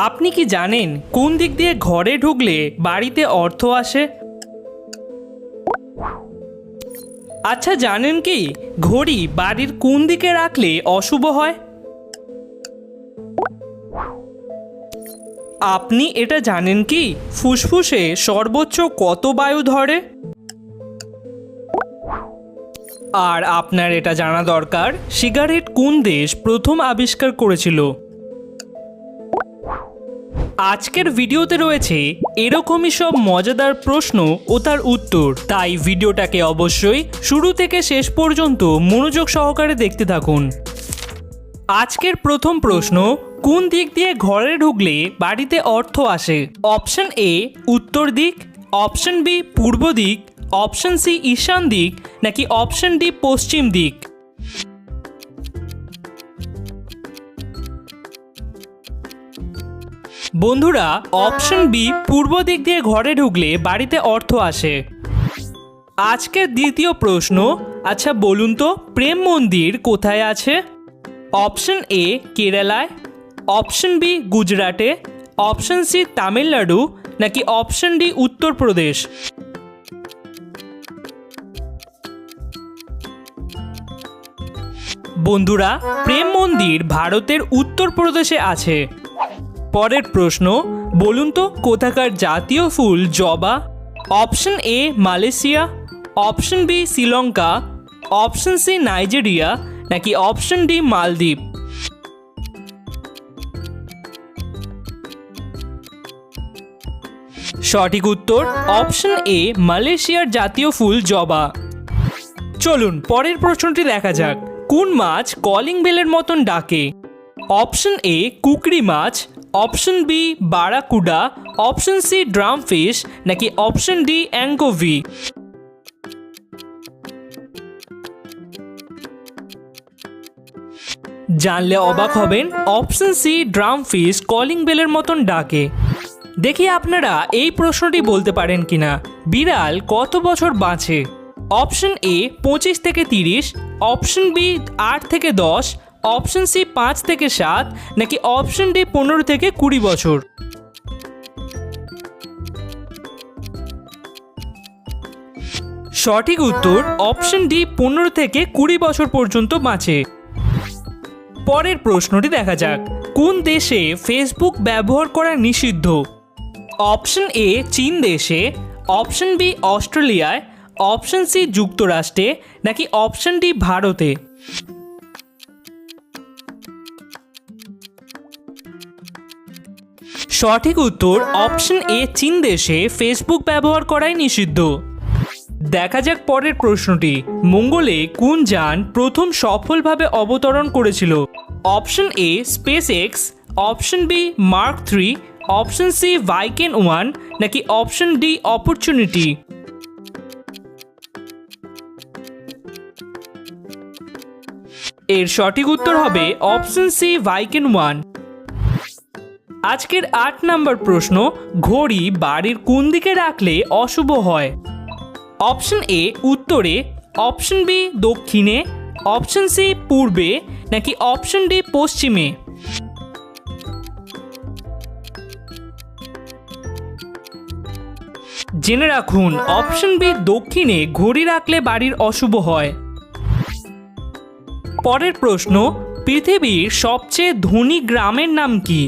আপনি কি জানেন কোন দিক দিয়ে ঘরে ঢুকলে বাড়িতে অর্থ আসে? আচ্ছা, জানেন কি ঘড়ি বাড়ির কোন দিকে রাখলে অশুভ হয়? আপনি এটা জানেন কি ফুসফুসে সর্বোচ্চ কত বায়ু ধরে? আর আপনার এটা জানা দরকার সিগারেট কোন দেশ প্রথম আবিষ্কার করেছিল? আজকের ভিডিওতে রয়েছে এরকমই সব মজাদার প্রশ্ন ও তার উত্তর, তাই ভিডিওটাকে অবশ্যই শুরু থেকে শেষ পর্যন্ত মনোযোগ সহকারে দেখতে থাকুন। আজকের প্রথম প্রশ্ন, কোন দিক দিয়ে ঘরে ঢুকলে বাড়িতে অর্থ আসে? অপশন এ উত্তর দিক, অপশন বি পূর্ব দিক, অপশন সি ঈশান দিক, নাকি অপশন ডি পশ্চিম দিক? বন্ধুরা, অপশন বি পূর্ব দিক দিয়ে ঘরে ঢুকলে বাড়িতে অর্থ আসে। আজকের দ্বিতীয় প্রশ্ন, আচ্ছা বলুন তো প্রেম মন্দির কোথায় আছে? অপশন এ কেরালায়, অপশন বি গুজরাটে, অপশন সি তামিলনাড়ু, নাকি অপশন ডি উত্তরপ্রদেশ? বন্ধুরা, প্রেম মন্দির ভারতের উত্তরপ্রদেশে আছে। পরের প্রশ্ন, বলুন তো কোথাকার জাতীয় ফুল জবা? Option A Malaysia, option B Sri Lanka, option C Nigeria, নাকি অপশন ডি মালদ্বীপ? সঠিক উত্তর অপশন এ মালয়েশিয়ার জাতীয় ফুল জবা। চলুন পরের প্রশ্নটি দেখা যাক। কোন মাছ কলিং বেলের মতন ডাকে? অপশন এ কুকরি মাছ, option B barracuda, option C drum fish, নাকি অপশন ডি অ্যাঙ্কোভি? জানলে অবাক হবেন, option C drum fish calling বেলের মতন ডাকে। দেখি আপনারা এই প্রশ্নটি বলতে পারেন কিনা। বিড়াল কত বছর বাঁচে? অপশন এ 25 থেকে 30, অপশন বি 8 থেকে 10, অপশন সি 5 থেকে 7, নাকি অপশন ডি 15 থেকে 20 বছর? সঠিক উত্তর অপশন ডি 15 থেকে 20 বছর পর্যন্ত বাঁচে। পরের প্রশ্নটি দেখা যাক। কোন দেশে ফেসবুক ব্যবহার করা নিষিদ্ধ? অপশন এ চীন দেশে, অপশন বি অস্ট্রেলিয়ায়, অপশন সি যুক্তরাষ্ট্রে, নাকি অপশন ডি ভারতে? সঠিক উত্তর অপশন এ চীন দেশে ফেসবুক ব্যবহার করাই নিষিদ্ধ। দেখা যাক পরের প্রশ্নটি। মঙ্গলে কোন যান প্রথম সফলভাবে অবতরণ করেছিল? Option A SpaceX, option B Mark 3, option C Viking 1, নাকি অপশন ডি অপরচুনিটি? এর সঠিক উত্তর হবে অপশন সি ভাইকেন 1। আজকের 8 নম্বর প্রশ্ন, ঘড়ি বাড়ির কোন দিকে রাখলে অশুভ হয়? অপশন এ উত্তরে, অপশন বি দক্ষিণে, অপশন সি পূর্বে, নাকি অপশন ডি পশ্চিমে? জেনে রাখুন, অপশন বি দক্ষিণে ঘড়ি রাখলে বাড়ির অশুভ হয়। পরের প্রশ্ন, পৃথিবীর সবচেয়ে ধনী গ্রামের নাম কি?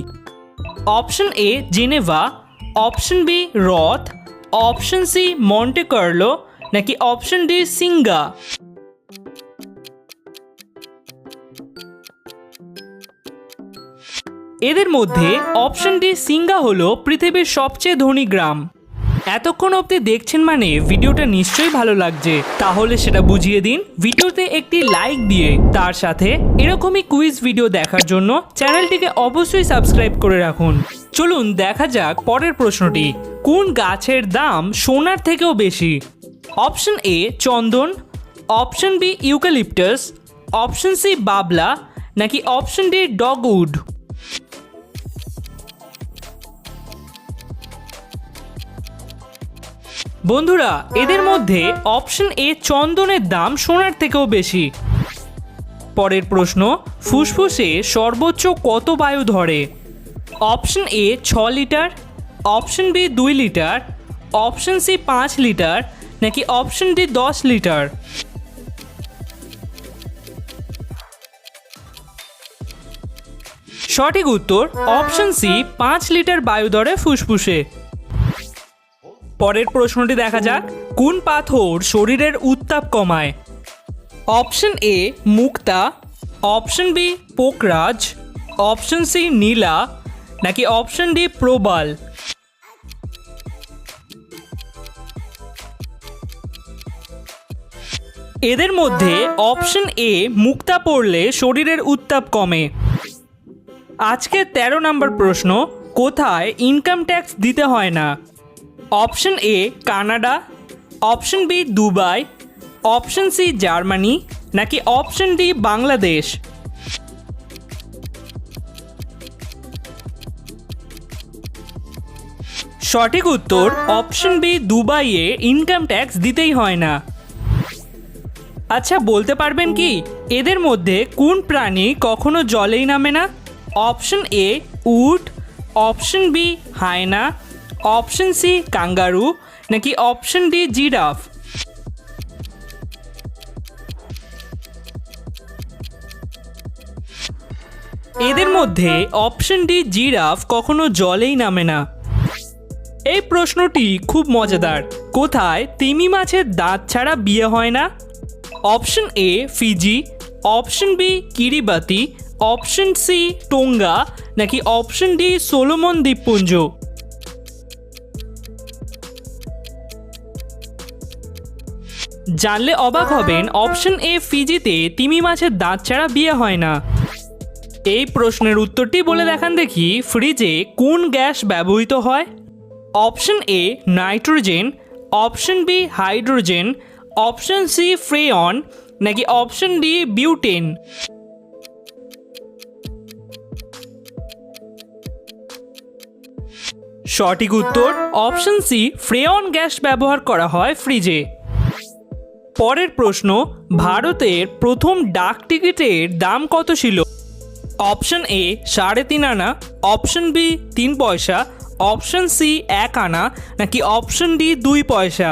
Option A Geneva, option B রথ, অপশন সি মন্টে কার্লো, নাকি অপশন ডি সিঙ্গা? এদের মধ্যে অপশন ডি সিঙ্গা হলো পৃথিবীর সবচেয়ে ধনী গ্রাম। এতক্ষণ অবধি দেখছেন মানে ভিডিওটা নিশ্চয়ই ভালো লাগছে, তাহলে সেটা বুঝিয়ে দিন ভিডিওতে একটি লাইক দিয়ে। তার সাথে এরকমই কুইজ ভিডিও দেখার জন্য চ্যানেলটিকে অবশ্যই সাবস্ক্রাইব করে রাখুন। চলুন দেখা যাক পরের প্রশ্নটি। কোন গাছের দাম সোনার থেকেও বেশি? অপশন এ চন্দন, option B eucalyptus, option C বাবলা, নাকি অপশন ডি ডগউড? বন্ধুরা, এদের মধ্যে অপশন এ চন্দনের দাম সোনার থেকেও বেশি। পরের প্রশ্ন, ফুসফুসে সর্বোচ্চ কত বায়ু ধরে? Option A 6 litre, option B 2 litre, option C 5 litre, নাকি অপশন ডি 10 লিটার? সঠিক উত্তর অপশন সি 5 লিটার বায়ু ধরে ফুসফুসে। পরের প্রশ্নটি দেখা যাক, কোন পাথর শরীরের উত্তাপ কমায়? অপশন এ মুক্তা, অপশন বি পোকরাজ, অপশন সি নীলা, নাকি অপশন ডি প্রবাল? এদের মধ্যে অপশন এ মুক্তা পড়লে শরীরের উত্তাপ কমে। আজকের 13 নম্বর প্রশ্ন, কোথায় ইনকাম ট্যাক্স দিতে হয় না? Option A Canada, option B Dubai, option C Germany, নাকি অপশন ডি বাংলাদেশ? সঠিক উত্তর অপশন বি দুবাইয়ে ইনকাম ট্যাক্স দিতেই হয় না। আচ্ছা বলতে পারবেন কি এদের মধ্যে কোন প্রাণী কখনো জলেই নামে না? অপশন এ উট, অপশন বি হায়না, অপশন সি কাঙ্গারু, নাকি অপশন ডি জিরাফ? এদের মধ্যে অপশন ডি জিরাফ কখনো জলেই নামে না। এই প্রশ্নটি খুব মজাদার, কোথায় তিমি মাছের দাঁত ছাড়া বিয়ে হয় না? Option A Fiji, option B Kiribati, option C Tonga, নাকি অপশন ডি সোলোমন দ্বীপপুঞ্জ? জানলে অবাক হবেন, অপশন এ ফিজিতে তিমি মাছের দাঁত ছাড়া বিয়ে হয় না। এই প্রশ্নের উত্তরটি বলে দেখান দেখি, ফ্রিজে কোন গ্যাস ব্যবহৃত হয়? Option A nitrogen, option B hydrogen, option C freon, নাকি অপশন ডি বিউটেন? সঠিক উত্তর অপশন সি ফ্রেয়ন গ্যাস ব্যবহার করা হয় ফ্রিজে। পরের প্রশ্ন, ভারতের প্রথম ডাক টিকিটের দাম কত ছিল? অপশন এ 3.5 আনা, অপশন বি 3 পয়সা, অপশন সি 1 আনা, নাকি অপশন ডি 2 পয়সা?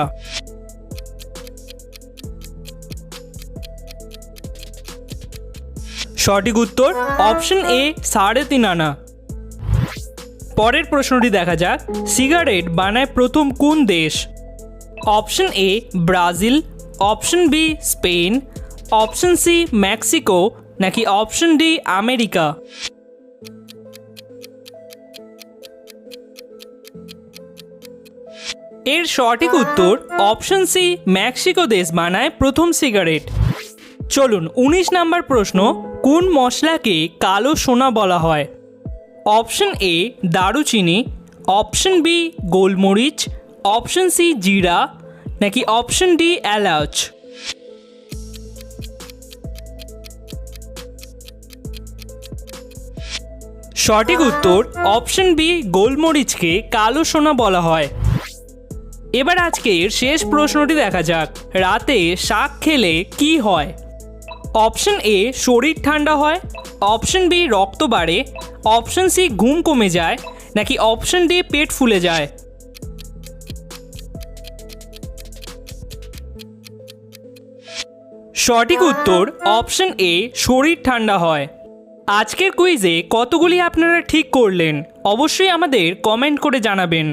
সঠিক উত্তর অপশন এ 3.5 আনা। পরের প্রশ্নটি দেখা যাক, সিগারেট বানায় প্রথম কোন দেশ? Option A Brazil, option B Spain, option C Mexico, নাকি অপশন ডি আমেরিকা? এর সঠিক উত্তর অপশন সি মেক্সিকো দেশ বানায় প্রথম সিগারেট। চলুন 19 নম্বর প্রশ্ন, কোন মশলাকে কালো সোনা বলা হয়? অপশন এ দারুচিনি, অপশন বি গোলমরিচ, অপশন সি জিরা, নাকি অপশন ডি এলাচ? সঠিক উত্তর অপশন বি গোলমরিচকে কালো সোনা বলা হয়। এবার আজকের শেষ প্রশ্নটি দেখা যাক, রাতে শাক খেলে কি হয়? অপশন এ শরীর ঠান্ডা হয়, অপশন বি রক্ত বাড়ে, অপশন সি ঘুম কমে যায়, নাকি অপশন ডি পেট ফুলে যায়? সঠিক উত্তর অপশন এ শরীর ঠান্ডা হয়। আজকের কুইজে কতগুলি আপনারা ঠিক করলেন অবশ্যই আমাদের কমেন্ট করে জানাবেন।